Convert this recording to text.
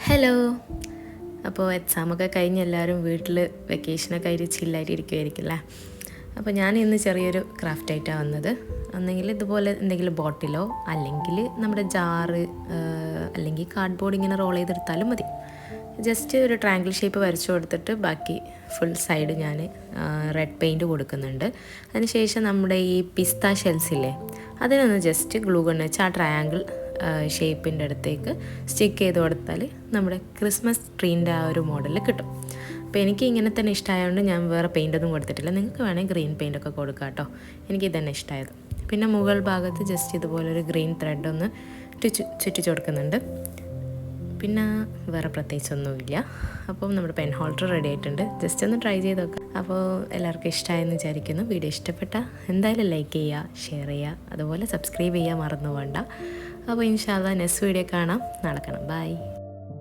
Hello. അപ്പോൾ എക്സാമൊക്കെ കഴിഞ്ഞ് എല്ലാവരും വീട്ടിൽ വെക്കേഷനൊക്കെ ആയിട്ട് ചില്ലായിട്ട് ഇരിക്കുമായിരിക്കില്ലേ. അപ്പോൾ ഞാൻ ഇന്ന് ചെറിയൊരു ക്രാഫ്റ്റ് ആയിട്ടാണ് വന്നത്. ഒന്നെങ്കിൽ ഇതുപോലെ എന്തെങ്കിലും ബോട്ടിലോ അല്ലെങ്കിൽ നമ്മുടെ ജാറ് അല്ലെങ്കിൽ കാർഡ്ബോർഡ് ഇങ്ങനെ റോൾ ചെയ്തെടുത്താലും മതി. ജസ്റ്റ് ഒരു ട്രയാങ്കിൾ ഷേപ്പ് വരച്ചു കൊടുത്തിട്ട് ബാക്കി ഫുൾ സൈഡ് ഞാൻ റെഡ് പെയിൻറ്റ് കൊടുക്കുന്നുണ്ട്. അതിനുശേഷം നമ്മുടെ ഈ പിസ്ത ഷെൽസില്ലേ അതിനൊന്ന് ജസ്റ്റ് ഗ്ലൂ ഗൺ വെച്ച് ആ ട്രയാങ്കിൾ ഷേപ്പിൻ്റെ അടുത്തേക്ക് സ്റ്റിക്ക് ചെയ്ത് കൊടുത്താൽ നമ്മുടെ ക്രിസ്മസ് ട്രീൻ്റെ ആ ഒരു മോഡൽ കിട്ടും. അപ്പോൾ എനിക്ക് ഇങ്ങനെ തന്നെ ഇഷ്ടമായതുകൊണ്ട് ഞാൻ വേറെ പെയിൻ്റൊന്നും കൊടുത്തിട്ടില്ല. നിങ്ങൾക്ക് വേണമെങ്കിൽ ഗ്രീൻ പെയിൻ്റൊക്കെ കൊടുക്കാം കേട്ടോ. എനിക്ക് ഇതന്നെ ഇഷ്ടമായത്. പിന്നെ മുകൾ ഭാഗത്ത് ജസ്റ്റ് ഇതുപോലൊരു ഗ്രീൻ ത്രെഡ് ഒന്ന് ചുറ്റിച്ച് കൊടുക്കുന്നുണ്ട്. പിന്നെ വേറെ പ്രത്യേകിച്ചൊന്നുമില്ല. അപ്പം നമ്മുടെ പെൻ ഹോൾഡർ റെഡി ആയിട്ടുണ്ട്. ജസ്റ്റ് ഒന്ന് ട്രൈ ചെയ്ത് നോക്കാം. അപ്പോൾ എല്ലാവർക്കും ഇഷ്ടമായെന്ന് വിചാരിക്കുന്നു. വീഡിയോ ഇഷ്ടപ്പെട്ടാൽ എന്തായാലും ലൈക്ക് ചെയ്യുക, ഷെയർ ചെയ്യുക, അതുപോലെ സബ്സ്ക്രൈബ് ചെയ്യാൻ മറന്നു വേണ്ട. അപ്പോൾ ഇൻഷാ അല്ലാഹ് നെക്സ്റ്റ് വീഡിയോ കാണാം. നാളെ കാണാം. ബൈ.